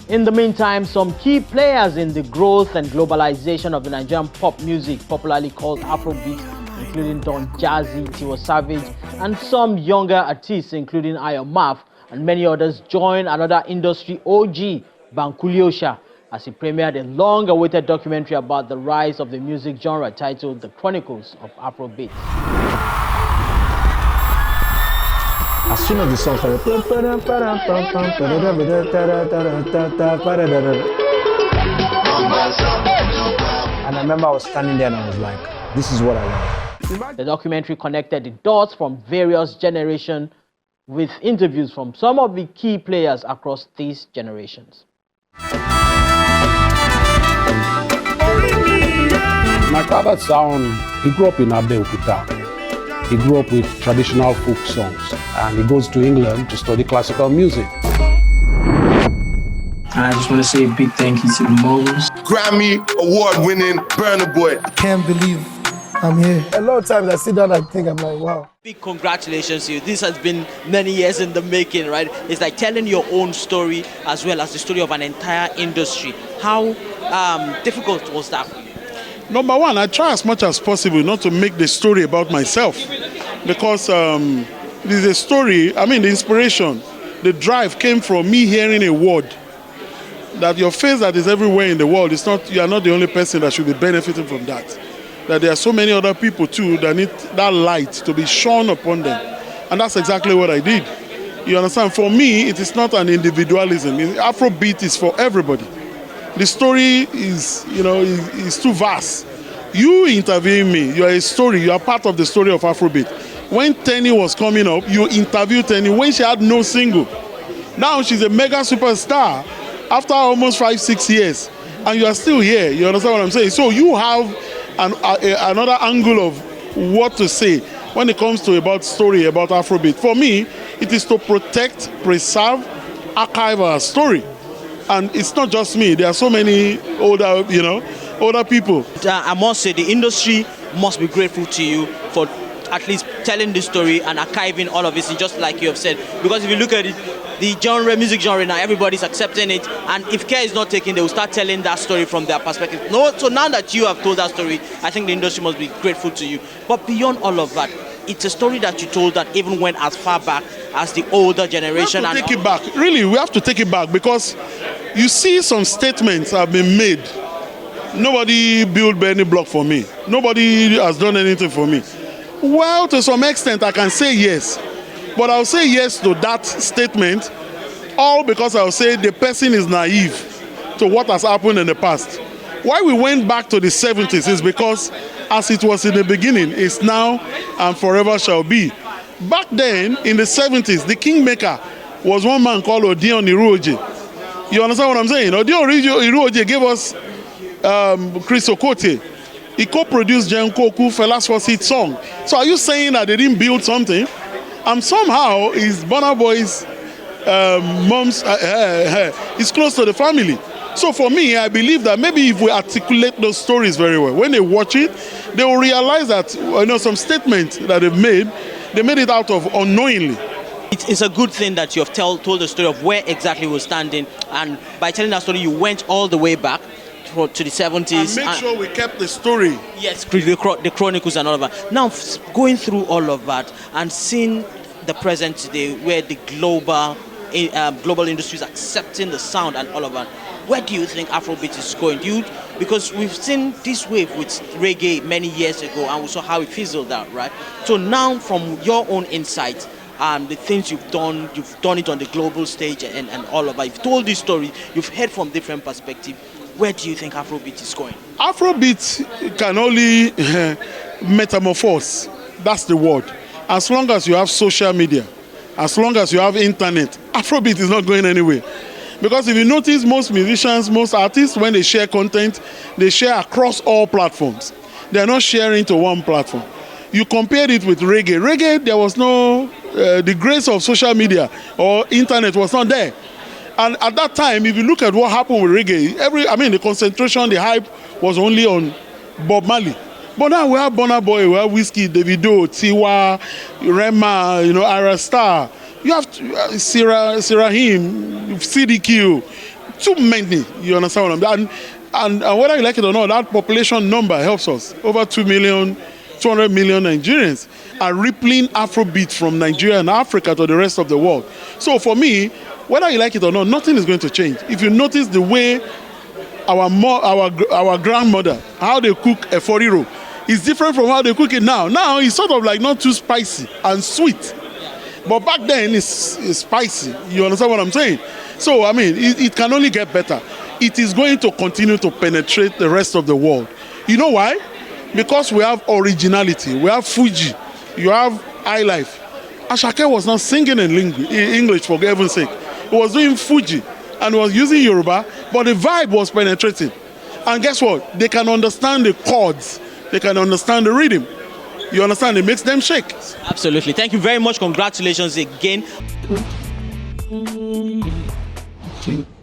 In the meantime, some key players in the growth and globalization of the Nigerian pop music, popularly called Afrobeat, including Don Jazzy, Tiwa Savage, and some younger artists, including Ayo Maf, and many others, join another industry OG, Bankuli, as he premiered a long-awaited documentary about the rise of the music genre titled The Chronicles of Afrobeat. As soon as the song started, and I remember I was standing there and I was like, this is what I want. The documentary connected the dots from various generations with interviews from some of the key players across these generations. My father's sound, he grew up in Abeokuta. He grew up with traditional folk songs, and he goes to England to study classical music. I just want to say a big thank you to the Moguls. Grammy award-winning Burna Boy. I can't believe I'm here. A lot of times I sit down and think, I'm like, wow. Big congratulations to you. This has been many years in the making, right? It's like telling your own story as well as the story of an entire industry. How difficult was that for you? Number one, I try as much as possible not to make the story about myself, because it is a story. I mean, the inspiration, the drive came from me hearing a word that your face that is everywhere in the world is not. You are not the only person that should be benefiting from that. That there are so many other people too that need that light to be shone upon them, and that's exactly what I did. You understand? For me, it is not an individualism. Afrobeat is for everybody. The story is, is too vast. You interviewing me, you are a story, you are part of the story of Afrobeat. When Tenny was coming up, you interviewed Tenny when she had no single. Now she's a mega superstar after almost 5-6 years, and you are still here. You understand what I'm saying? So you have another angle of what to say when it comes to about story, about Afrobeat. For me, it is to protect, preserve, archive our story. And it's not just me. There are so many older people. I must say the industry must be grateful to you for at least telling the story and archiving all of this, just like you have said. Because if you look at it, the music genre now, everybody's accepting it. And if care is not taken, they will start telling that story from their perspective. So now that you have told that story, I think the industry must be grateful to you. But beyond all of that, it's a story that you told that even went as far back as the older generation. We have to take it back. Really, we have to take it back, because you see some statements have been made. Nobody built any block for me. Nobody has done anything for me. Well, to some extent, I can say yes. But I'll say yes to that statement, all because I'll say the person is naive to what has happened in the past. Why we went back to the 70s is because as it was in the beginning, it's now and forever shall be. Back then, in the 70s, the kingmaker was one man called Odion Iruoje. You understand what I'm saying? Odion Iruoje gave us Chris Okotie. He co-produced Jenkoku, Fela's first hit song. So are you saying that they didn't build something? And somehow, his Burna Boy's mom's is close to the family. So for me, I believe that maybe if we articulate those stories very well, when they watch it, they will realize that some statements that they've made, they made it out of unknowingly. It's a good thing that you have told the story of where exactly we're standing, and by telling that story, you went all the way back to the 70s. And make sure we kept the story. Yes, the Chronicles and all of that. Now, going through all of that and seeing the present today, where the global industry is accepting the sound and all of that, where do you think Afrobeat is going? Because we've seen this wave with reggae many years ago, and we saw how it fizzled out, right? So now, from your own insight, the things you've done it on the global stage and all of that. You've told this story, you've heard from different perspectives. Where do you think Afrobeat is going? Afrobeat can only metamorphose. That's the word. As long as you have social media, as long as you have internet, Afrobeat is not going anywhere. Because if you notice, most musicians, most artists, when they share content, they share across all platforms. They are not sharing to one platform. You compared it with reggae. Reggae, there was no, the grace of social media or internet was not there. And at that time, if you look at what happened with reggae, the concentration, the hype was only on Bob Marley. But now we have Burna Boy, we have Whiskey, Davido, Tiwa, Rema, Ira Star. You have Sirahim, CDQ, Too many. You understand what I'm saying? And whether you like it or not, that population number helps us. Over 200 million Nigerians are rippling Afrobeat from Nigeria and Africa to the rest of the world. So for me, whether you like it or not, nothing is going to change. If you notice the way our grandmother, how they cook a foriro, is different from how they cook it now. Now it's sort of like not too spicy and sweet. But back then it's spicy. You understand what I'm saying? So I mean, it can only get better. It is going to continue to penetrate the rest of the world. You know why? Because we have originality. We have Fuji. You have highlife. Ashake was not singing in English, for heaven's sake. He was doing Fuji and was using Yoruba, but the vibe was penetrating. And guess what? They can understand the chords. They can understand the rhythm. You understand? It makes them shake. Absolutely. Thank you very much. Congratulations again.